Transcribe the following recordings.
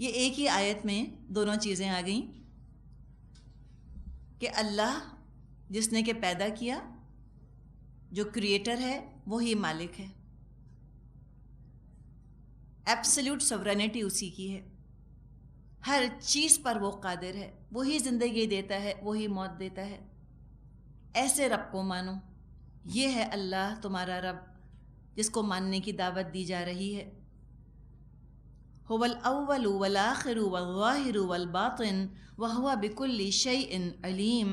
یہ ایک ہی آیت میں دونوں چیزیں آ گئیں کہ اللہ جس نے کہ پیدا کیا، جو کریٹر ہے وہی مالک ہے، ایبسلیوٹ سورینٹی اسی کی ہے، ہر چیز پر وہ قادر ہے، وہی زندگی دیتا ہے، وہی موت دیتا ہے۔ ایسے رب کو مانو، یہ ہے اللہ تمہارا رب جس کو ماننے کی دعوت دی جا رہی ہے۔ هو الاول والآخر والظاہر والباطن وهو بكل شيء علیم،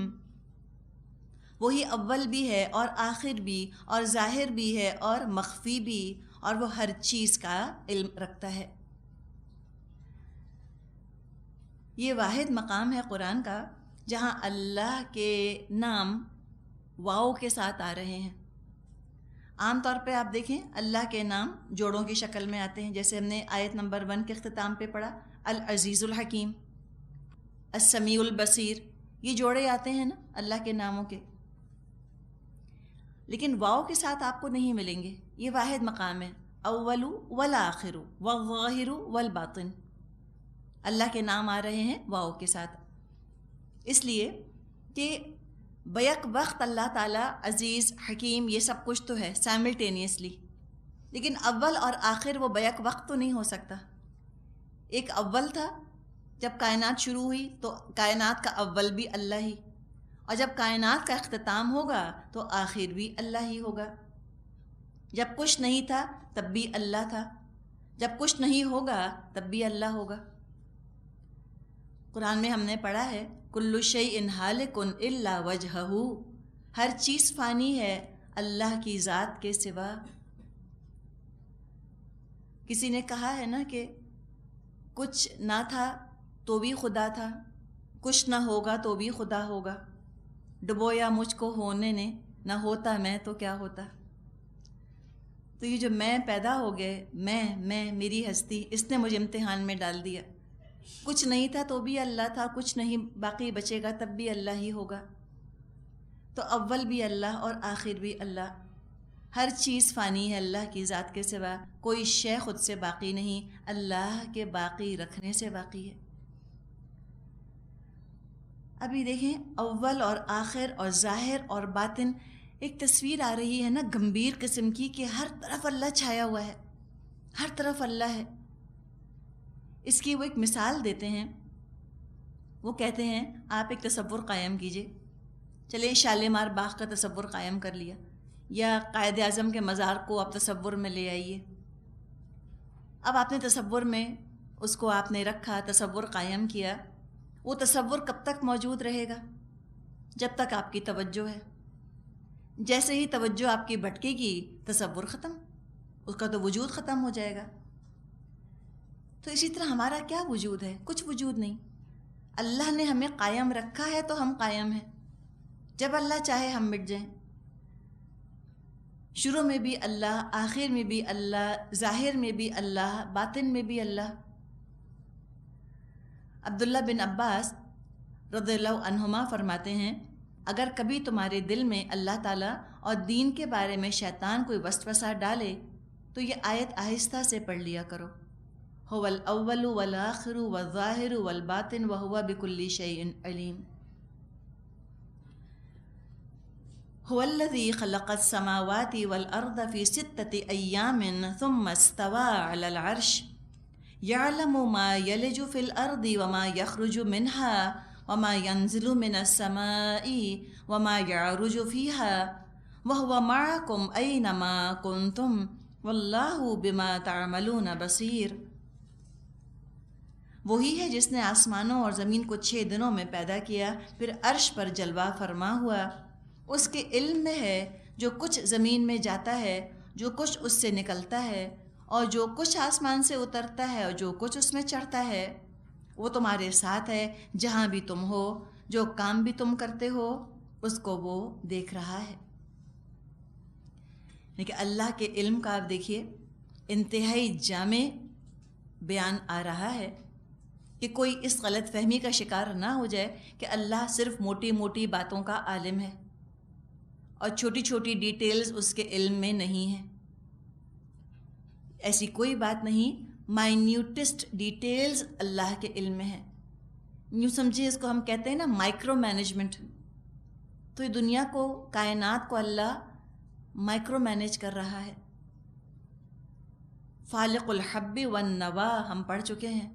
وہی اول بھی ہے اور آخر بھی اور ظاہر بھی ہے اور مخفی بھی، اور وہ ہر چیز کا علم رکھتا ہے۔ یہ واحد مقام ہے قرآن کا جہاں اللہ کے نام واؤ کے ساتھ آ رہے ہیں۔ عام طور پہ آپ دیکھیں اللہ کے نام جوڑوں کی شکل میں آتے ہیں، جیسے ہم نے آیت نمبر 1 کے اختتام پہ پڑھا، العزیز الحکیم، السمیع البصیر، یہ جوڑے آتے ہیں نا اللہ کے ناموں کے، لیکن واؤ کے ساتھ آپ کو نہیں ملیں گے۔ یہ واحد مقام ہے، اول والآخر والظاہر والباطن، اللہ کے نام آ رہے ہیں واؤ کے ساتھ، اس لیے کہ بیک وقت اللہ تعالیٰ عزیز حکیم یہ سب کچھ تو ہے سائملٹینیسلی، لیکن اول اور آخر وہ بیک وقت تو نہیں ہو سکتا۔ ایک اول تھا جب کائنات شروع ہوئی تو کائنات کا اول بھی اللہ ہی، اور جب کائنات کا اختتام ہوگا تو آخر بھی اللہ ہی ہوگا۔ جب کچھ نہیں تھا تب بھی اللہ تھا، جب کچھ نہیں ہوگا تب بھی اللہ ہوگا۔ قرآن میں ہم نے پڑھا ہے کل شیء ہالک الا وجہہ، ہر چیز فانی ہے اللہ کی ذات کے سوا۔ کسی نے کہا ہے نا کہ کچھ نہ تھا تو بھی خدا تھا، کچھ نہ ہوگا تو بھی خدا ہوگا، ڈبویا مجھ کو ہونے نے، نہ ہوتا میں تو کیا ہوتا۔ تو یہ جو میں پیدا ہو گئے، میں میری ہستی، اس نے مجھے امتحان میں ڈال دیا۔ کچھ نہیں تھا تو بھی اللہ تھا، کچھ نہیں باقی بچے گا تب بھی اللہ ہی ہوگا۔ تو اول بھی اللہ اور آخر بھی اللہ، ہر چیز فانی ہے اللہ کی ذات کے سوا، کوئی شے خود سے باقی نہیں، اللہ کے باقی رکھنے سے باقی ہے۔ ابھی دیکھیں اول اور آخر اور ظاہر اور باطن، ایک تصویر آ رہی ہے نا گمبھیر قسم کی کہ ہر طرف اللہ چھایا ہوا ہے، ہر طرف اللہ ہے۔ اس کی وہ ایک مثال دیتے ہیں، وہ کہتے ہیں آپ ایک تصور قائم کیجئے، چلیں شالیمار باغ کا تصور قائم کر لیا، یا قائد اعظم کے مزار کو آپ تصور میں لے آئیے۔ اب آپ نے تصور میں اس کو آپ نے رکھا، تصور قائم کیا، وہ تصور کب تک موجود رہے گا؟ جب تک آپ کی توجہ ہے۔ جیسے ہی توجہ آپ کی بھٹکے گی تصور ختم، اس کا تو وجود ختم ہو جائے گا۔ تو اسی طرح ہمارا کیا وجود ہے؟ کچھ وجود نہیں۔ اللہ نے ہمیں قائم رکھا ہے تو ہم قائم ہیں، جب اللہ چاہے ہم مٹ جائیں۔ شروع میں بھی اللہ، آخر میں بھی اللہ، ظاہر میں بھی اللہ، باطن میں بھی اللہ۔ عبداللہ بن عباس رضی اللہ عنہما فرماتے ہیں اگر کبھی تمہارے دل میں اللہ تعالیٰ اور دین کے بارے میں شیطان کوئی وسوسہ ڈالے تو یہ آیت آہستہ سے پڑھ لیا کرو، هو الاول والآخر والظاہر والباطن وهو بكل شيء علیم۔ هو الذي خلق السماوات والأرض في 6 أيام ثم استوى على العرش يعلم ما يلج في الأرض وما يخرج منها وما ينزل من السماء وما يعرج فيها وهو معكم أينما كنتم والله بما تعملون بصير۔ وہی ہے جس نے آسمانوں اور زمین کو 6 دنوں میں پیدا کیا، پھر عرش پر جلوہ فرما ہوا، اس کے علم میں ہے جو کچھ زمین میں جاتا ہے، جو کچھ اس سے نکلتا ہے، اور جو کچھ آسمان سے اترتا ہے اور جو کچھ اس میں چڑھتا ہے۔ وہ تمہارے ساتھ ہے جہاں بھی تم ہو، جو کام بھی تم کرتے ہو اس کو وہ دیکھ رہا ہے۔ لیکن اللہ کے علم کا آپ دیکھیے انتہائی جامع بیان آ رہا ہے کہ کوئی اس غلط فہمی کا شکار نہ ہو جائے کہ اللہ صرف موٹی موٹی باتوں کا عالم ہے اور چھوٹی چھوٹی ڈیٹیلز اس کے علم میں نہیں ہیں۔ ایسی کوئی بات نہیں، مائنیوٹسٹ ڈیٹیلز اللہ کے علم میں ہیں. یوں سمجھے اس کو ہم کہتے ہیں نا مائکرو مینجمنٹ. تو یہ دنیا کو، کائنات کو اللہ مائکرو مینیج کر رہا ہے. فالق الحب والنوا ہم پڑھ چکے ہیں.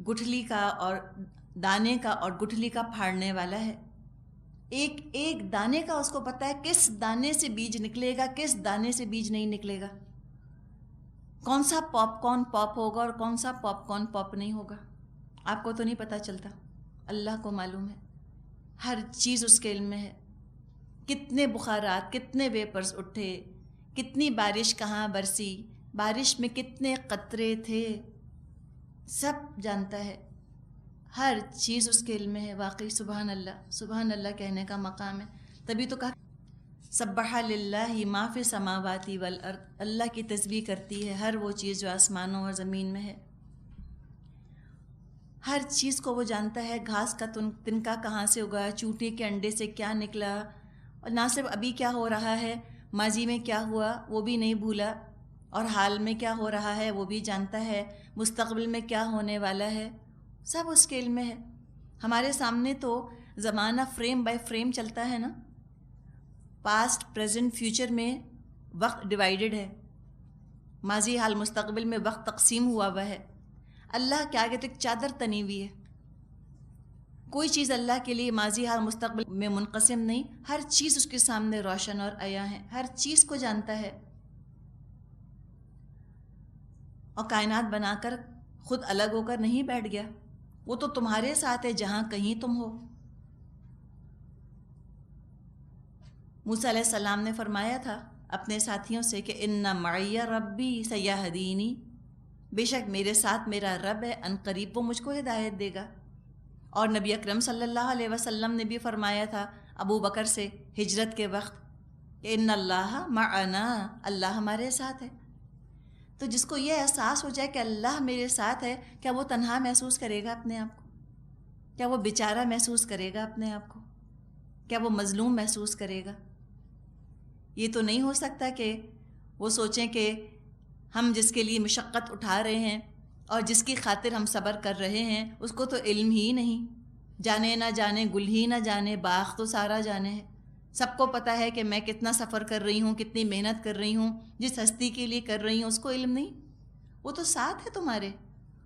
گٹھلی کا اور دانے کا اور گٹھلی کا پھاڑنے والا ہے. ایک ایک دانے کا اس کو پتہ ہے کس دانے سے بیج نکلے گا، کس دانے سے بیج نہیں نکلے گا، کون سا پاپ کارن پاپ ہوگا اور کون سا پاپ کارن پاپ نہیں ہوگا. آپ کو تو نہیں پتہ چلتا، اللہ کو معلوم ہے. ہر چیز اس کے علم میں ہے. کتنے بخارات، کتنے ویپرز اٹھے، کتنی بارش کہاں برسی، بارش میں کتنے قطرے تھے، سب جانتا ہے. ہر چیز اس کے علم میں ہے. واقعی سبحان اللہ کہنے کا مقام ہے. تبھی تو کہا سبح للہ ما فی السماوات والارض. اللہ کی تسبیح کرتی ہے ہر وہ چیز جو آسمانوں اور زمین میں ہے. ہر چیز کو وہ جانتا ہے. گھاس کا تنکا کہاں سے اگا، چونٹی کے انڈے سے کیا نکلا، اور نہ صرف ابھی کیا ہو رہا ہے، ماضی میں کیا ہوا وہ بھی نہیں بھولا، اور حال میں کیا ہو رہا ہے وہ بھی جانتا ہے، مستقبل میں کیا ہونے والا ہے، سب اس کے علم میں ہے. ہمارے سامنے تو زمانہ فریم بائی فریم چلتا ہے نا. پاسٹ، پریزنٹ، فیوچر میں وقت ڈیوائیڈڈ ہے. ماضی، حال، مستقبل میں وقت تقسیم ہوا ہے. اللہ کے آگے تک چادر تنی ہوئی ہے. کوئی چیز اللہ کے لیے ماضی، حال، مستقبل میں منقسم نہیں. ہر چیز اس کے سامنے روشن اور عیاں ہے. ہر چیز کو جانتا ہے. اور کائنات بنا کر خود الگ ہو کر نہیں بیٹھ گیا. وہ تو تمہارے ساتھ ہے جہاں کہیں تم ہو. موسیٰ علیہ السلام نے فرمایا تھا اپنے ساتھیوں سے کہ ان معی ربی سیہدینی، بے شک میرے ساتھ میرا رب ہے، ان قریب وہ مجھ کو ہدایت دے گا. اور نبی اکرم صلی اللہ علیہ وسلم نے بھی فرمایا تھا ابو بکر سے ہجرت کے وقت کہ ان اللہ معنا، اللہ ہمارے ساتھ ہے. تو جس کو یہ احساس ہو جائے کہ اللہ میرے ساتھ ہے، کیا وہ تنہا محسوس کرے گا اپنے آپ کو؟ کیا وہ بیچارہ محسوس کرے گا اپنے آپ کو؟ کیا وہ مظلوم محسوس کرے گا؟ یہ تو نہیں ہو سکتا کہ وہ سوچیں کہ ہم جس کے لیے مشقت اٹھا رہے ہیں اور جس کی خاطر ہم صبر کر رہے ہیں اس کو تو علم ہی نہیں. جانے نہ جانے، گل ہی نہ جانے، باغ تو سارا جانے ہے. سب کو پتہ ہے کہ میں کتنا سفر کر رہی ہوں، کتنی محنت کر رہی ہوں، جس ہستی کے لیے کر رہی ہوں اس کو علم نہیں. وہ تو ساتھ ہے تمہارے.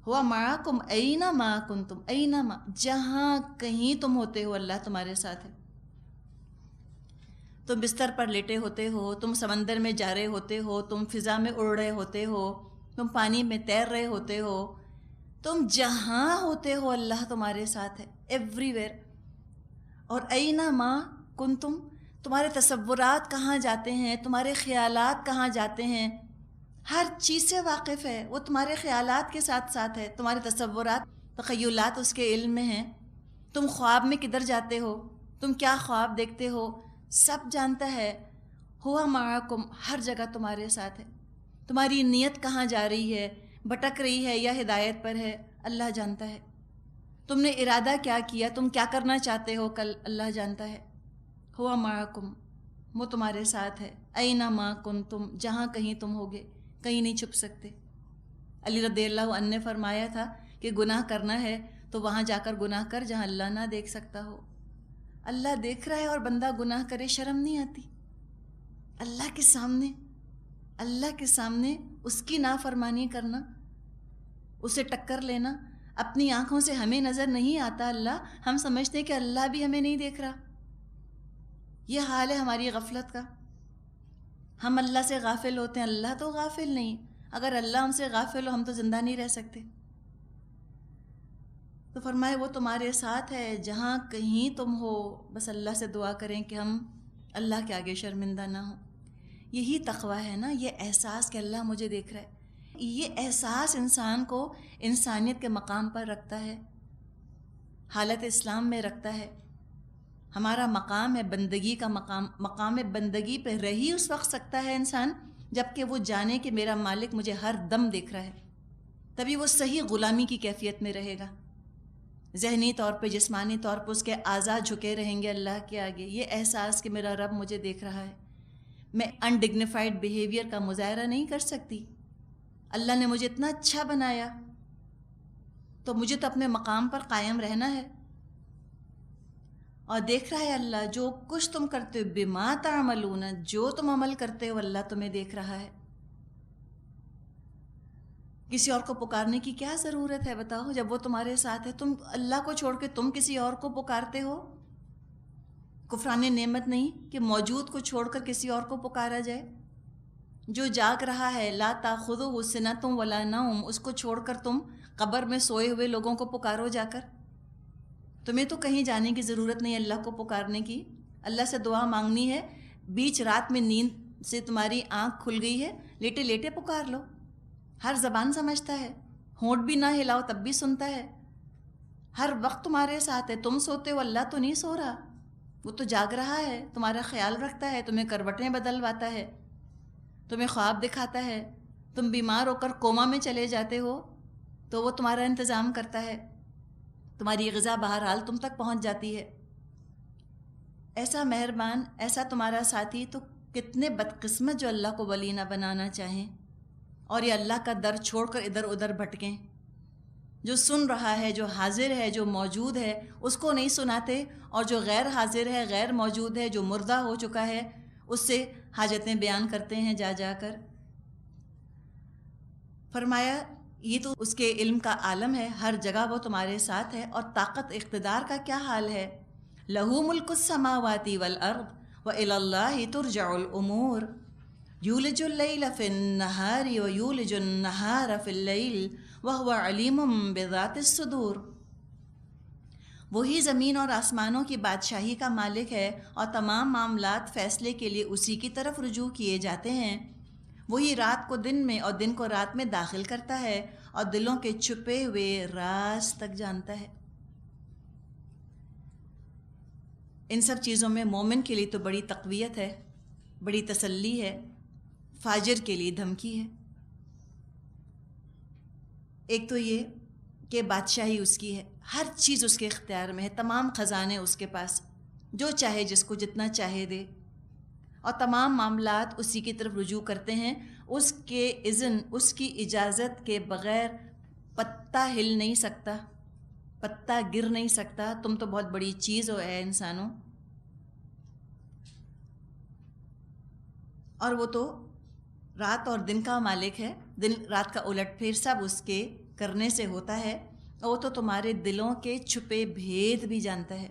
ہوا معکم اینا ما کنتم، اینا ما، جہاں کہیں تم ہوتے ہو اللہ تمہارے ساتھ ہے. تم بستر پر لیٹے ہوتے ہو، تم سمندر میں جا رہے ہوتے ہو، تم فضا میں اڑ رہے ہوتے ہو، تم پانی میں تیر رہے ہوتے ہو، تم جہاں ہوتے ہو اللہ تمہارے ساتھ ہے، ایوری ویئر. اور اینا ما کنتم، تمہارے تصورات کہاں جاتے ہیں، تمہارے خیالات کہاں جاتے ہیں، ہر چیز سے واقف ہے. وہ تمہارے خیالات کے ساتھ ساتھ ہے. تمہارے تصورات، تخیلات اس کے علم میں ہیں. تم خواب میں کدھر جاتے ہو، تم کیا خواب دیکھتے ہو، سب جانتا ہے. ہوا معکم، ہر جگہ تمہارے ساتھ ہے. تمہاری نیت کہاں جا رہی ہے، بھٹک رہی ہے یا ہدایت پر ہے، اللہ جانتا ہے. تم نے ارادہ کیا کیا، تم کیا کرنا چاہتے ہو کل، اللہ جانتا ہے. ہوا معکم، وہ تمہارے ساتھ ہے. اینا ما کنتم، جہاں کہیں تم ہوگے، کہیں نہیں چھپ سکتے. علی رضی اللہ عنہ نے فرمایا تھا کہ گناہ کرنا ہے تو وہاں جا کر گناہ کر جہاں اللہ نہ دیکھ سکتا ہو. اللہ دیکھ رہا ہے اور بندہ گناہ کرے، شرم نہیں آتی؟ اللہ کے سامنے، اللہ کے سامنے اس کی نافرمانی کرنا، اسے ٹکر لینا. اپنی آنکھوں سے ہمیں نظر نہیں آتا اللہ، ہم سمجھتے کہ اللہ بھی ہمیں نہیں دیکھ رہا. یہ حال ہے ہماری غفلت کا. ہم اللہ سے غافل ہوتے ہیں، اللہ تو غافل نہیں. اگر اللہ ہم سے غافل ہو ہم تو زندہ نہیں رہ سکتے. تو فرمائے وہ تمہارے ساتھ ہے جہاں کہیں تم ہو. بس اللہ سے دعا کریں کہ ہم اللہ کے آگے شرمندہ نہ ہوں. یہی تقویٰ ہے نا، یہ احساس کہ اللہ مجھے دیکھ رہا ہے. یہ احساس انسان کو انسانیت کے مقام پر رکھتا ہے، حالت اسلام میں رکھتا ہے. ہمارا مقام ہے بندگی کا مقام. مقام بندگی پہ رہی اس وقت سکتا ہے انسان جب کہ وہ جانے کہ میرا مالک مجھے ہر دم دیکھ رہا ہے. تبھی وہ صحیح غلامی کی کیفیت میں رہے گا. ذہنی طور پہ، جسمانی طور پہ اس کے اعضاء جھکے رہیں گے اللہ کے آگے. یہ احساس کہ میرا رب مجھے دیکھ رہا ہے. میں انڈگنیفائڈ بیہیویئر کا مظاہرہ نہیں کر سکتی. اللہ نے مجھے اتنا اچھا بنایا تو مجھے تو اپنے مقام پر قائم رہنا ہے. اور دیکھ رہا ہے اللہ جو کچھ تم کرتے ہو، بما تعملون، جو تم عمل کرتے ہو اللہ تمہیں دیکھ رہا ہے. کسی اور کو پکارنے کی کیا ضرورت ہے بتاؤ، جب وہ تمہارے ساتھ ہے. تم اللہ کو چھوڑ کے تم کسی اور کو پکارتے ہو. کفران نعمت نہیں کہ موجود کو چھوڑ کر کسی اور کو پکارا جائے. جو جاگ رہا ہے، لا تاخذہ سنۃ ولا نوم، اس کو چھوڑ کر تم قبر میں سوئے ہوئے لوگوں کو پکارو جا کر. تمہیں تو کہیں جانے کی ضرورت نہیں اللہ کو پکارنے کی. اللہ سے دعا مانگنی ہے، بیچ رات میں نیند سے تمہاری آنکھ کھل گئی ہے، لیٹے لیٹے پکار لو. ہر زبان سمجھتا ہے، ہونٹ بھی نہ ہلاؤ تب بھی سنتا ہے. ہر وقت تمہارے ساتھ ہے. تم سوتے ہو اللہ تو نہیں سو رہا، وہ تو جاگ رہا ہے، تمہارا خیال رکھتا ہے، تمہیں کروٹیں بدلواتا ہے، تمہیں خواب دکھاتا ہے. تم بیمار ہو کر کوما میں چلے جاتے ہو تو وہ تمہارا انتظام کرتا ہے. تمہاری غذا بہرحال تم تک پہنچ جاتی ہے. ایسا مہربان، ایسا تمہارا ساتھی، تو کتنے بدقسمت جو اللہ کو ولی نہ بنانا چاہیں اور یہ اللہ کا در چھوڑ کر ادھر ادھر بھٹکیں. جو سن رہا ہے، جو حاضر ہے، جو موجود ہے، اس کو نہیں سناتے، اور جو غیر حاضر ہے، غیر موجود ہے، جو مردہ ہو چکا ہے، اس سے حاجتیں بیان کرتے ہیں جا جا کر. فرمایا یہ تو اس کے علم کا عالم ہے، ہر جگہ وہ تمہارے ساتھ ہے. اور طاقت اقتدار کا کیا حال ہے؟ لَهُ مُلْكُ السَّمَاوَاتِ وَالْأَرْضِ وَإِلَى اللَّهِ تُرْجَعُ الْأُمُورُ يُولِجُ اللَّيْلَ فِي النَّهَارِ وَيُولِجُ النَّهَارَ فِي اللَّيْلِ وَهُوَ عَلِيمٌ بِذَاتِ الصُّدُورِ. وہی زمین اور آسمانوں کی بادشاہی کا مالک ہے اور تمام معاملات فیصلے کے لیے اسی کی طرف رجوع کیے جاتے ہیں. وہی رات کو دن میں اور دن کو رات میں داخل کرتا ہے اور دلوں کے چھپے ہوئے راز تک جانتا ہے. ان سب چیزوں میں مومن کے لیے تو بڑی تقویت ہے، بڑی تسلی ہے، فاجر کے لیے دھمکی ہے. ایک تو یہ کہ بادشاہی اس کی ہے، ہر چیز اس کے اختیار میں ہے، تمام خزانے اس کے پاس، جو چاہے جس کو جتنا چاہے دے، اور تمام معاملات اسی کی طرف رجوع کرتے ہیں. اس کے اذن، اس کی اجازت کے بغیر پتا ہل نہیں سکتا، پتا گر نہیں سکتا. تم تو بہت بڑی چیز ہو اے انسانوں. اور وہ تو رات اور دن کا مالک ہے، دن رات کا الٹ پھیر سب اس کے کرنے سے ہوتا ہے. اور وہ تو تمہارے دلوں کے چھپے بھید بھی جانتا ہے.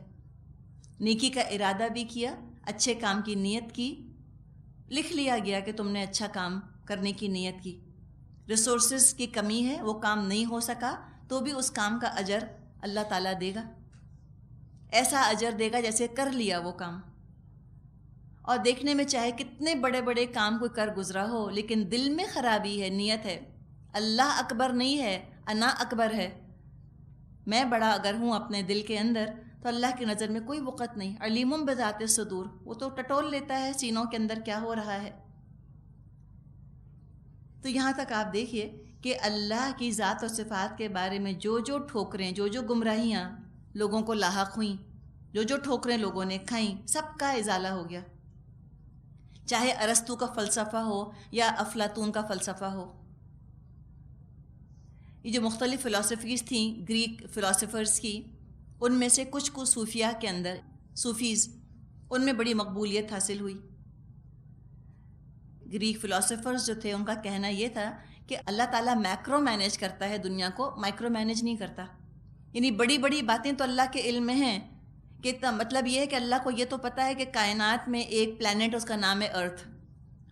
نیکی کا ارادہ بھی کیا، اچھے کام کی نیت کی، لکھ لیا گیا کہ تم نے اچھا کام کرنے کی نیت کی. ریسورسز کی کمی ہے، وہ کام نہیں ہو سکا، تو بھی اس کام کا اجر اللہ تعالیٰ دے گا. ایسا اجر دے گا جیسے کر لیا وہ کام. اور دیکھنے میں چاہے کتنے بڑے بڑے کام کوئی کر گزرا ہو، لیکن دل میں خرابی ہے، نیت ہے، اللہ اکبر نہیں ہے، انا اکبر ہے. میں بڑا اگر ہوں اپنے دل کے اندر تو اللہ کی نظر میں کوئی وقت نہیں. علیم بذات الصدور، وہ تو ٹٹول لیتا ہے سینوں کے اندر کیا ہو رہا ہے. تو یہاں تک آپ دیکھیے کہ اللہ کی ذات و صفات کے بارے میں جو جو ٹھوکریں، جو جو گمراہیاں لوگوں کو لاحق ہوئیں، جو جو ٹھوکریں لوگوں نے کھائیں، سب کا ازالہ ہو گیا. چاہے ارسطو کا فلسفہ ہو یا افلاطون کا فلسفہ ہو. یہ جو مختلف فلسفیز تھیں گریک فلاسفرز کی، ان میں سے کچھ کو صوفیہ کے اندر، صوفیز، ان میں بڑی مقبولیت حاصل ہوئی. گریک فلاسفرز جو تھے ان کا کہنا یہ تھا کہ اللہ تعالیٰ میکرو مینیج کرتا ہے دنیا کو، مائکرو مینیج نہیں کرتا. یعنی بڑی بڑی باتیں تو اللہ کے علم میں ہیں، کہ مطلب یہ ہے کہ اللہ کو یہ تو پتہ ہے کہ کائنات میں ایک پلانٹ اس کا نام ہے ارتھ.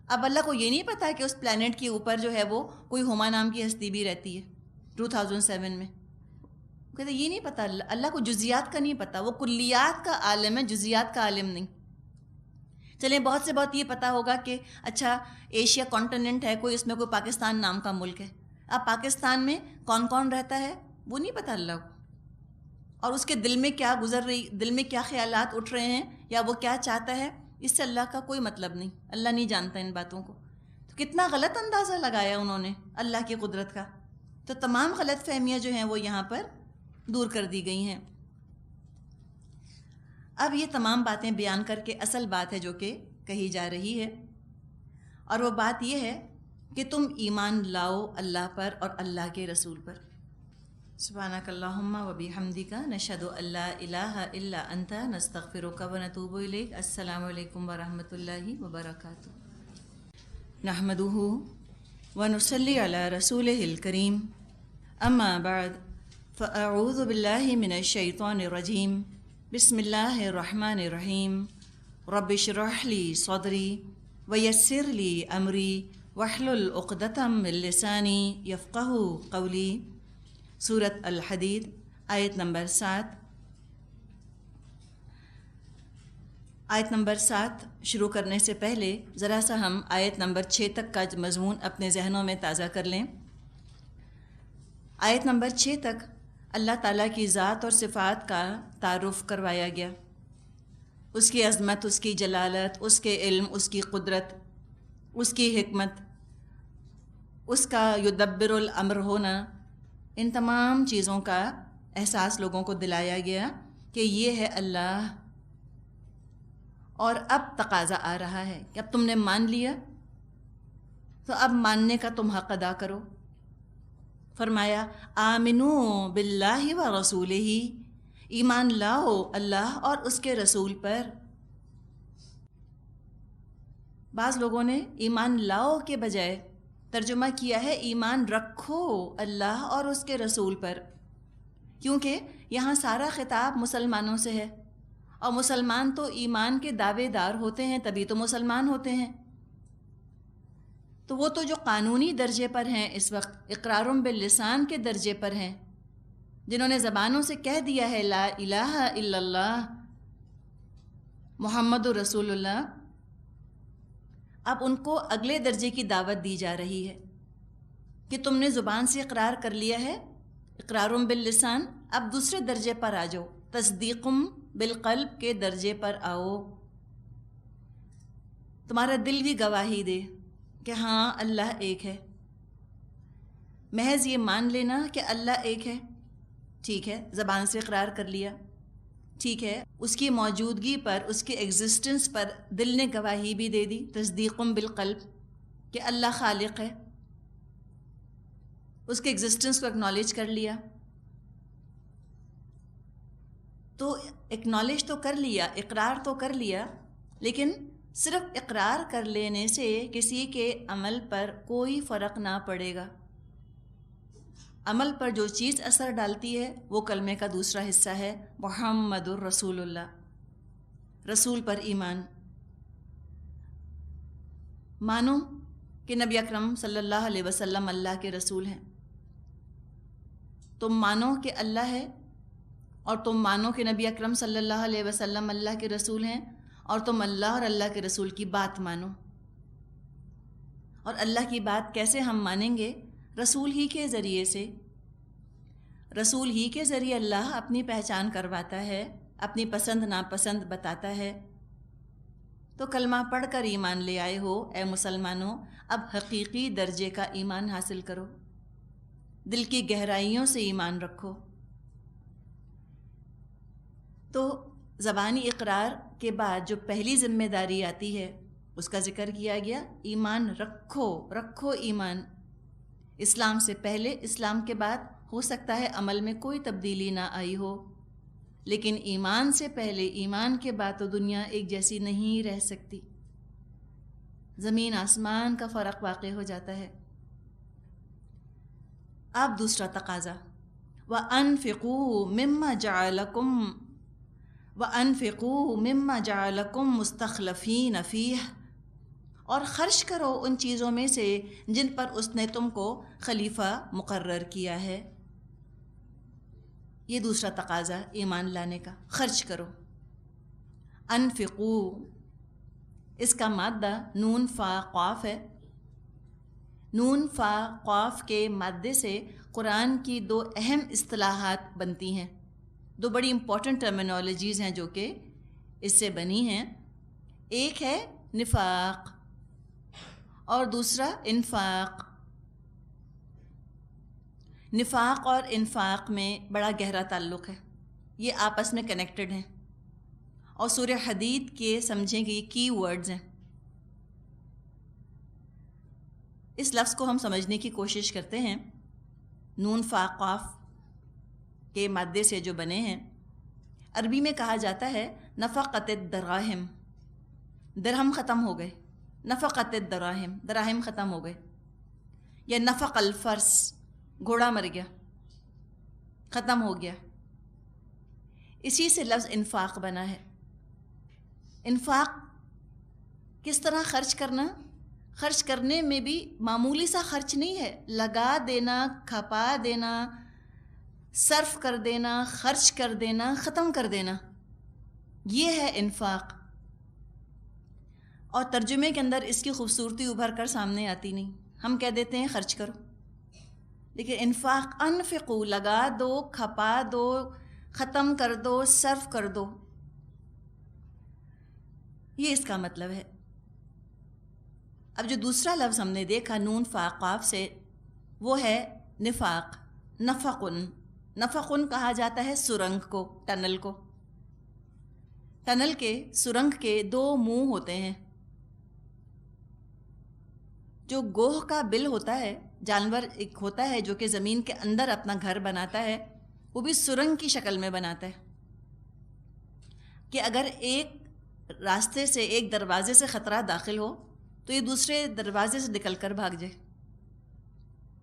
اب اللہ کو یہ نہیں پتہ کہ اس پلانٹ کے اوپر جو ہے وہ کوئی ہما نام کی ہستی بھی رہتی ہے 2007 میں. کہتے یہ نہیں پتہ، اللہ کو جزیات کا نہیں پتہ، وہ کلیات کا عالم ہے، جزیات کا عالم نہیں. چلیں بہت سے بہت یہ پتہ ہوگا کہ اچھا ایشیا کانٹیننٹ ہے، کوئی اس میں کوئی پاکستان نام کا ملک ہے. اب پاکستان میں کون کون رہتا ہے وہ نہیں پتہ اللہ کو، اور اس کے دل میں کیا گزر رہی، دل میں کیا خیالات اٹھ رہے ہیں یا وہ کیا چاہتا ہے، اس سے اللہ کا کوئی مطلب نہیں. اللہ نہیں جانتا ان باتوں کو. تو کتنا غلط اندازہ لگایا انہوں نے اللہ کی قدرت کا. تو تمام غلط فہمیاں جو ہیں وہ یہاں پر دور کر دی گئی ہیں. اب یہ تمام باتیں بیان کر کے اصل بات ہے جو کہ کہی جا رہی ہے، اور وہ بات یہ ہے کہ تم ایمان لاؤ اللہ پر اور اللہ کے رسول پر۔ سبحانک اللہم و بحمدک نشہد ان لا الہ الا انت نستغفرک و نتوب الیک۔ السلام علیکم ورحمۃ اللہ وبرکاتہ۔ نحمدہ ونصلی علی رسولہ الکریم، اما بعد فاعوذ باللہ من الشیطان الرجیم، بسم اللہ الرحمن الرحیم۔ رب اشرح لی صدری ویسر لی امری واحلل عقدۃ من لسانی یفقہوا قولی۔ سورۃ الحدید آیت نمبر 7۔ آیت نمبر 7 شروع کرنے سے پہلے ذرا سا ہم آیت نمبر 6 تک کا مضمون اپنے ذہنوں میں تازہ کر لیں۔ آیت نمبر 6 تک اللہ تعالیٰ کی ذات اور صفات کا تعارف کروایا گیا، اس کی عظمت، اس کی جلالت، اس کے علم، اس کی قدرت، اس کی حکمت، اس کا یدبر الامر ہونا، ان تمام چیزوں کا احساس لوگوں کو دلایا گیا کہ یہ ہے اللہ۔ اور اب تقاضا آ رہا ہے کہ اب تم نے مان لیا تو اب ماننے کا تم حق ادا کرو۔ فرمایا آمنو باللہ و رسولہ، ایمان لاؤ اللہ اور اس کے رسول پر۔ بعض لوگوں نے ایمان لاؤ کے بجائے ترجمہ کیا ہے ایمان رکھو اللہ اور اس کے رسول پر، کیونکہ یہاں سارا خطاب مسلمانوں سے ہے، اور مسلمان تو ایمان کے دعوے دار ہوتے ہیں، تبھی تو مسلمان ہوتے ہیں۔ تو وہ تو جو قانونی درجے پر ہیں اس وقت، اقرار باللسان کے درجے پر ہیں، جنہوں نے زبانوں سے کہہ دیا ہے لا الہ الا اللہ محمد رسول اللہ، اب ان کو اگلے درجے کی دعوت دی جا رہی ہے کہ تم نے زبان سے اقرار کر لیا ہے، اقرار باللسان، اب دوسرے درجے پر آ جاؤ، تصدیق بالقلب کے درجے پر آؤ۔ تمہارا دل بھی گواہی دے کہ ہاں اللہ ایک ہے، محض یہ مان لینا کہ اللہ ایک ہے، ٹھیک ہے، زبان سے اقرار کر لیا، ٹھیک ہے، اس کی موجودگی پر، اس کے ایگزسٹنس پر دل نے گواہی بھی دے دی، تصدیق بالقلب کہ اللہ خالق ہے، اس کے ایگزسٹنس کو اکنالج کر لیا۔ تو اکنالج تو کر لیا، اقرار تو کر لیا، لیکن صرف اقرار کر لینے سے کسی کے عمل پر کوئی فرق نہ پڑے گا۔ عمل پر جو چیز اثر ڈالتی ہے وہ کلمے کا دوسرا حصہ ہے محمد الرسول اللہ، رسول پر ایمان۔ مانو کہ نبی اکرم صلی اللہ علیہ وسلم اللہ کے رسول ہیں، تم مانو کہ اللہ ہے، اور تم مانو کہ نبی اکرم صلی اللہ علیہ وسلم اللہ کے رسول ہیں، اور تم اللہ اور اللہ کے رسول کی بات مانو۔ اور اللہ کی بات کیسے ہم مانیں گے؟ رسول ہی کے ذریعے سے۔ رسول ہی کے ذریعے اللہ اپنی پہچان کرواتا ہے، اپنی پسند ناپسند بتاتا ہے۔ تو کلمہ پڑھ کر ایمان لے آئے ہو اے مسلمانوں، اب حقیقی درجے کا ایمان حاصل کرو، دل کی گہرائیوں سے ایمان رکھو۔ تو زبانی اقرار کے بعد جو پہلی ذمہ داری آتی ہے اس کا ذکر کیا گیا، ایمان رکھو، رکھو ایمان۔ اسلام سے پہلے، اسلام کے بعد ہو سکتا ہے عمل میں کوئی تبدیلی نہ آئی ہو، لیکن ایمان سے پہلے، ایمان کے بعد تو دنیا ایک جیسی نہیں رہ سکتی، زمین آسمان کا فرق واقع ہو جاتا ہے۔ اب دوسرا تقاضا، وَأَنفِقُوا مِمَّا جَعَلَكُمْ وَأَنفِقُوا مِمَّا جَعَلَكُمْ مُسْتَخْلَفِينَ فِيهِ، اور خرچ کرو ان چیزوں میں سے جن پر اس نے تم کو خلیفہ مقرر کیا ہے۔ یہ دوسرا تقاضا ایمان لانے کا، خرچ کرو۔ انفقو، اس کا مادہ نون فا قاف ہے۔ نون فا قاف کے مادے سے قرآن کی دو اہم اصطلاحات بنتی ہیں، دو بڑی امپورٹنٹ ٹرمینالوجیز ہیں جو کہ اس سے بنی ہیں۔ ایک ہے نفاق اور دوسرا انفاق۔ نفاق اور انفاق میں بڑا گہرا تعلق ہے، یہ آپس میں کنیکٹڈ ہیں، اور سورہ حدید کے سمجھیں کہ یہ کی ورڈز ہیں۔ اس لفظ کو ہم سمجھنے کی کوشش کرتے ہیں. نون فا قاف کے مادے سے جو بنے ہیں. عربی میں کہا جاتا ہے نفقت الدراہم، درہم ختم ہو گئے. نفقت الدراہم، دراہم ختم ہو گئے. یا نفق الفرس، گھوڑا مر گیا، ختم ہو گیا. اسی سے لفظ انفاق بنا ہے. انفاق کس طرح خرچ کرنا؟ خرچ کرنے میں بھی معمولی سا خرچ نہیں ہے. لگا دینا، کھپا دینا، صرف کر دینا، خرچ کر دینا، ختم کر دینا، یہ ہے انفاق. اور ترجمے کے اندر اس کی خوبصورتی ابھر کر سامنے آتی نہیں. ہم کہہ دیتے ہیں خرچ کرو، لیکن انفاق انفقو، لگا دو، کھپا دو، ختم کر دو، صرف کر دو، یہ اس کا مطلب ہے. اب جو دوسرا لفظ ہم نے دیکھا نون فا قاف سے، وہ ہے نفاق. نفقن، نفقن کہا جاتا ہے سرنگ کو، ٹنل کو. ٹنل کے، سرنگ کے دو منہ ہوتے ہیں. جو گوہ کا بل ہوتا ہے، جانور ایک ہوتا ہے جو کہ زمین کے اندر اپنا گھر بناتا ہے، وہ بھی سرنگ کی شکل میں بناتا ہے کہ اگر ایک راستے سے، ایک دروازے سے خطرہ داخل ہو تو یہ دوسرے دروازے سے نکل کر بھاگ جائے.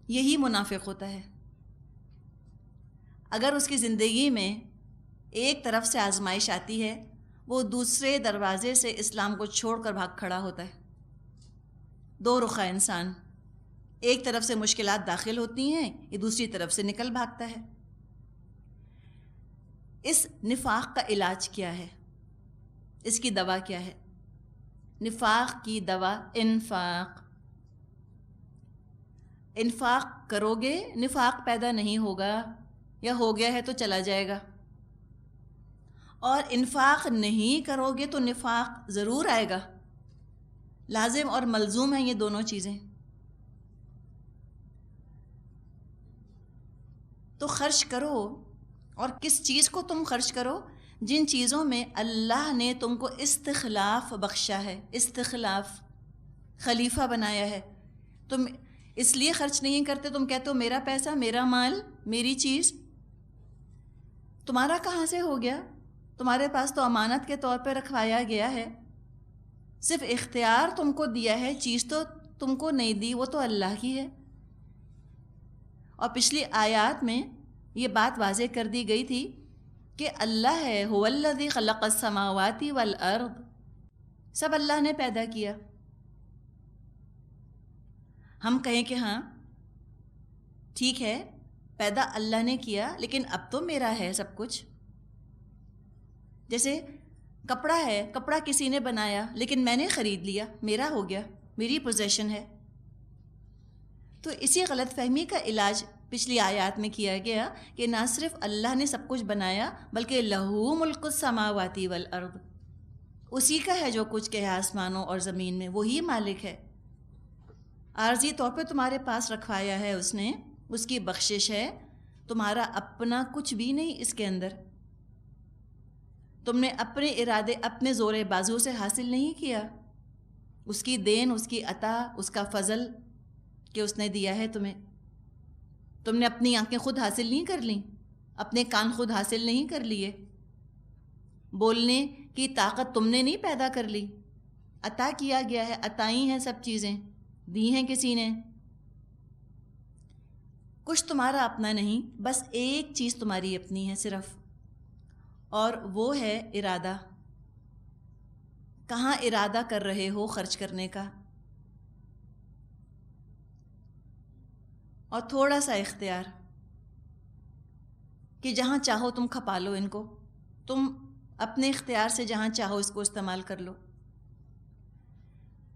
یہی منافق ہوتا ہے. اگر اس کی زندگی میں ایک طرف سے آزمائش آتی ہے، وہ دوسرے دروازے سے اسلام کو چھوڑ کر بھاگ کھڑا ہوتا ہے. دو رخا انسان، ایک طرف سے مشکلات داخل ہوتی ہیں، یہ دوسری طرف سے نکل بھاگتا ہے. اس نفاق کا علاج کیا ہے؟ اس کی دوا کیا ہے؟ نفاق کی دوا انفاق. انفاق کرو گے نفاق پیدا نہیں ہوگا، یا ہو گیا ہے تو چلا جائے گا. اور انفاق نہیں کرو گے تو نفاق ضرور آئے گا. لازم اور ملزوم ہیں یہ دونوں چیزیں. تو خرچ کرو. اور کس چیز کو تم خرچ کرو؟ جن چیزوں میں اللہ نے تم کو استخلاف بخشا ہے. استخلاف، خلیفہ بنایا ہے. تم اس لیے خرچ نہیں کرتے، تم کہتے ہو میرا پیسہ، میرا مال، میری چیز. تمہارا کہاں سے ہو گیا؟ تمہارے پاس تو امانت کے طور پہ رکھوایا گیا ہے. صرف اختیار تم کو دیا ہے، چیز تو تم کو نہیں دی، وہ تو اللہ کی ہے. اور پچھلی آیات میں یہ بات واضح کر دی گئی تھی کہ اللہ ہے هو الذی خلق السماوات والارض، سب اللہ نے پیدا کیا. ہم کہیں کہ ہاں ٹھیک ہے، پیدا اللہ نے کیا، لیکن اب تو میرا ہے سب کچھ. جیسے کپڑا ہے، کپڑا کسی نے بنایا لیکن میں نے خرید لیا، میرا ہو گیا، میری پوزیشن ہے. تو اسی غلط فہمی کا علاج پچھلی آیات میں کیا گیا کہ نہ صرف اللہ نے سب کچھ بنایا بلکہ لہو ملک السماوات والارض، اسی کا ہے جو کچھ کہ ہے آسمانوں اور زمین میں، وہی مالک ہے. عارضی طور پہ تمہارے پاس رکھوایا ہے اس نے، اس کی بخشش ہے، تمہارا اپنا کچھ بھی نہیں اس کے اندر. تم نے اپنے ارادے اپنے زور بازو سے حاصل نہیں کیا. اس کی دین، اس کی عطا، اس کا فضل کہ اس نے دیا ہے تمہیں. تم نے اپنی آنکھیں خود حاصل نہیں کر لیں، اپنے کان خود حاصل نہیں کر لیے، بولنے کی طاقت تم نے نہیں پیدا کر لی، عطا کیا گیا ہے، عطائی ہیں سب چیزیں، دی ہیں کسی نے. کچھ تمہارا اپنا نہیں، بس ایک چیز تمہاری اپنی ہے صرف، اور وہ ہے ارادہ. کہاں ارادہ کر رہے ہو خرچ کرنے کا؟ اور تھوڑا سا اختیار کہ جہاں چاہو تم کھپا لو ان کو، تم اپنے اختیار سے جہاں چاہو اس کو استعمال کر لو.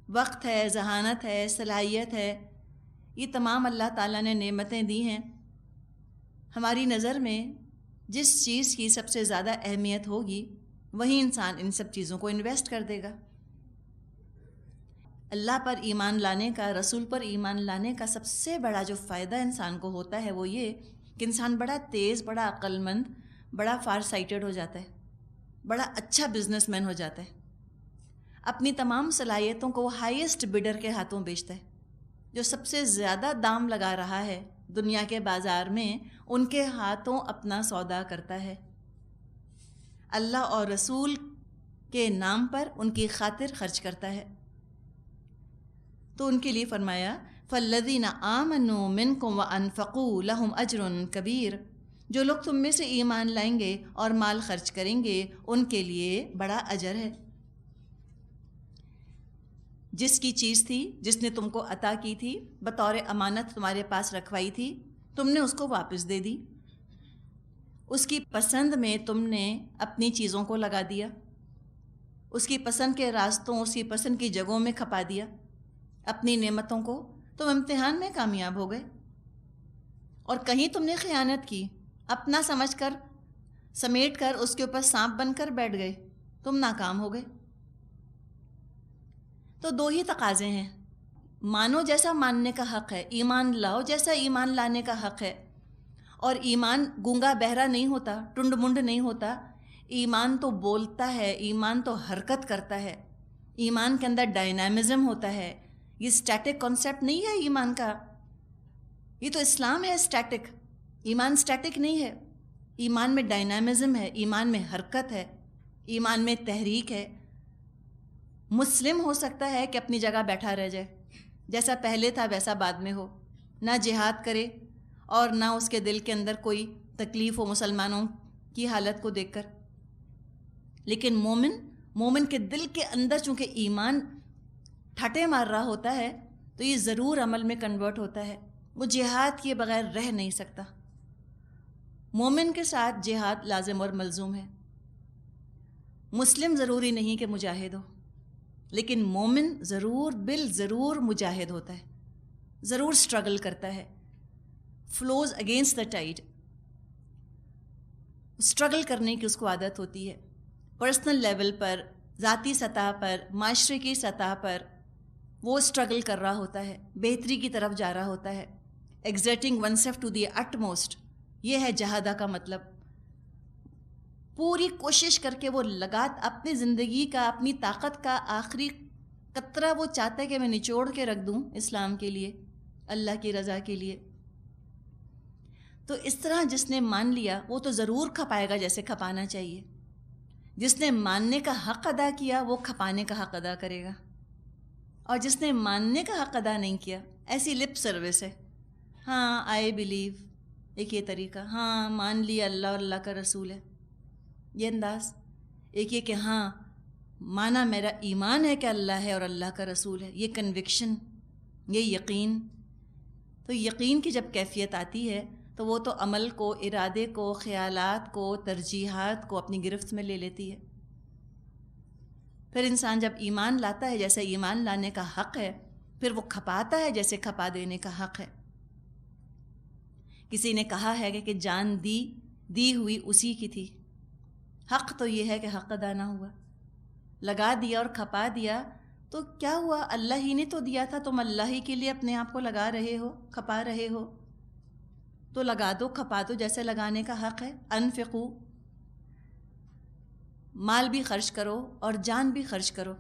وقت ہے، ذہانت ہے، صلاحیت ہے، یہ تمام اللہ تعالیٰ نے نعمتیں دی ہیں. ہماری نظر میں جس چیز کی سب سے زیادہ اہمیت ہوگی وہی انسان ان سب چیزوں کو انویسٹ کر دے گا. اللہ پر ایمان لانے کا، رسول پر ایمان لانے کا سب سے بڑا جو فائدہ انسان کو ہوتا ہے وہ یہ کہ انسان بڑا تیز، بڑا عقل مند، بڑا فار سائٹڈ ہو جاتا ہے، بڑا اچھا بزنس مین ہو جاتا ہے. اپنی تمام صلاحیتوں کو وہ ہائیسٹ بڈر کے ہاتھوں بیچتا ہے. جو سب سے زیادہ دام لگا رہا ہے دنیا کے بازار میں، ان کے ہاتھوں اپنا سودا کرتا ہے، اللہ اور رسول کے نام پر ان کی خاطر خرچ کرتا ہے۔ تو ان کے لیے فرمایا فَالَّذِينَ آمَنُوا مِنْكُمْ وَأَنفَقُوا لَهُمْ أَجْرٌ كَبِيرٌ، جو لوگ تم میں سے ایمان لائیں گے اور مال خرچ کریں گے ان کے لیے بڑا اجر ہے۔ جس کی چیز تھی جس نے تم کو عطا کی تھی، بطور امانت تمہارے پاس رکھوائی تھی، تم نے اس کو واپس دے دی، اس کی پسند میں تم نے اپنی چیزوں کو لگا دیا، اس کی پسند کے راستوں، اس کی پسند کی جگہوں میں کھپا دیا اپنی نعمتوں کو، تم امتحان میں کامیاب ہو گئے۔ اور کہیں تم نے خیانت کی، اپنا سمجھ کر سمیٹ کر اس کے اوپر سانپ بن کر بیٹھ گئے، تم ناکام ہو گئے۔ تو دو ہی تقاضے ہیں، مانو جیسا ماننے کا حق ہے، ایمان لاؤ جیسا ایمان لانے کا حق ہے۔ اور ایمان گونگا بہرا نہیں ہوتا، ٹنڈ منڈ نہیں ہوتا، ایمان تو بولتا ہے، ایمان تو حرکت کرتا ہے، ایمان کے اندر ڈائنامزم ہوتا ہے۔ یہ سٹیٹک کانسیپٹ نہیں ہے ایمان کا، یہ تو اسلام ہے سٹیٹک، ایمان سٹیٹک نہیں ہے۔ ایمان میں ڈائنامزم ہے، ایمان میں حرکت ہے، ایمان میں تحریک ہے۔ مسلم ہو سکتا ہے کہ اپنی جگہ بیٹھا رہ جائے، جیسا پہلے تھا ویسا بعد میں ہو، نہ جہاد کرے اور نہ اس کے دل کے اندر کوئی تکلیف ہو مسلمانوں کی حالت کو دیکھ کر۔ لیکن مومن کے دل کے اندر چونکہ ایمان ٹھٹے مار رہا ہوتا ہے تو یہ ضرور عمل میں کنورٹ ہوتا ہے، وہ جہاد کیے بغیر رہ نہیں سکتا۔ مومن کے ساتھ جہاد لازم اور ملزوم ہے۔ مسلم ضروری نہیں کہ مجاہد ہو، لیکن مومن ضرور مجاہد ہوتا ہے، ضرور سٹرگل کرتا ہے، flows against the tied, struggle کرنے کی اس کو عادت ہوتی ہے۔ پرسنل لیول پر، ذاتی سطح پر، معاشرے کی سطح پر وہ سٹرگل کر رہا ہوتا ہے، بہتری کی طرف جا رہا ہوتا ہے، exerting oneself to the utmost. یہ ہے جہادہ کا مطلب، پوری کوشش کر کے وہ لگات اپنی زندگی کا، اپنی طاقت کا آخری قطرہ وہ چاہتا ہے کہ میں نچوڑ کے رکھ دوں اسلام کے لیے، اللہ کی رضا کے لیے۔ تو اس طرح جس نے مان لیا وہ تو ضرور کھپائے گا جیسے کھپانا چاہیے، جس نے ماننے کا حق ادا کیا وہ کھپانے کا حق ادا کرے گا، اور جس نے ماننے کا حق ادا نہیں کیا ایسی لپ سروس ہے، ہاں آئی بلیو، ایک یہ طریقہ، ہاں مان لیا اللہ اور اللہ کا رسول ہے، یہ انداز۔ ایک یہ کہ ہاں مانا میرا ایمان ہے کہ اللہ ہے اور اللہ کا رسول ہے، یہ کنوکشن، یہ یقین۔ تو یقین کی جب کیفیت آتی ہے تو وہ تو عمل کو، ارادے کو، خیالات کو، ترجیحات کو اپنی گرفت میں لے لیتی ہے۔ پھر انسان جب ایمان لاتا ہے جیسے ایمان لانے کا حق ہے، پھر وہ کھپاتا ہے جیسے کھپا دینے کا حق ہے۔ کسی نے کہا ہے کہ جان دی ہوئی اسی کی تھی، حق تو یہ ہے کہ حق ادا نہ ہوا، لگا دیا اور کھپا دیا تو کیا ہوا، اللہ ہی نے تو دیا تھا، تم اللہ ہی کے لیے اپنے آپ کو لگا رہے ہو، کھپا رہے ہو، تو لگا دو، کھپا دو جیسے لگانے کا حق ہے۔ انفقو، مال بھی خرچ کرو اور جان بھی خرچ کرو۔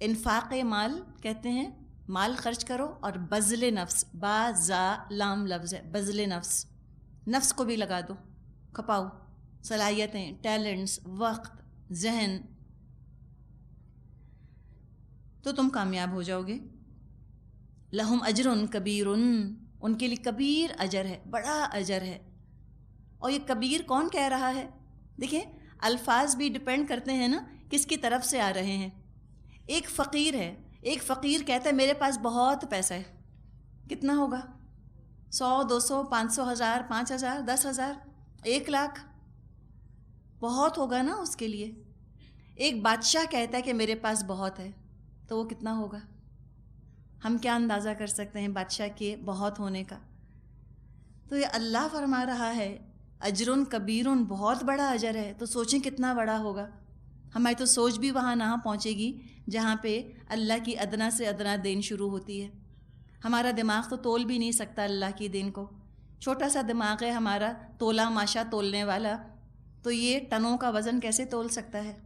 انفاق مال کہتے ہیں، مال خرچ کرو، اور بذل نفس، با زا لام لفظ ہے، بذل نفس، نفس کو بھی لگا دو، کھپاؤ، صلاحیتیں، ٹیلنٹس، وقت، ذہن، تو تم کامیاب ہو جاؤ گے۔ لہم اجر کبیر، ان کے لیے کبیر اجر ہے، بڑا اجر ہے۔ اور یہ کبیر کون کہہ رہا ہے؟ دیکھیں الفاظ بھی ڈپینڈ کرتے ہیں نا کس کی طرف سے آ رہے ہیں۔ ایک فقیر ہے، ایک فقیر کہتا ہے میرے پاس بہت پیسہ ہے، کتنا ہوگا؟ 100، 200، 500، 1000، 5000، 10,000، 1,00,000، بہت ہوگا نا اس کے لیے۔ ایک بادشاہ کہتا ہے کہ میرے پاس بہت ہے، تو وہ کتنا ہوگا؟ ہم کیا اندازہ کر سکتے ہیں بادشاہ کے بہت ہونے کا؟ تو یہ اللہ فرما رہا ہے اجرن کبیرن، بہت بڑا اجر ہے، تو سوچیں کتنا بڑا ہوگا۔ ہماری تو سوچ بھی وہاں نہ پہنچے گی جہاں پہ اللہ کی ادنا سے ادنا دین شروع ہوتی ہے۔ ہمارا دماغ تو تول بھی نہیں سکتا اللہ کی دین کو، چھوٹا سا دماغ ہے ہمارا، تولا ماشا تولنے والا، تو یہ ٹنوں کا وزن کیسے تول سکتا ہے؟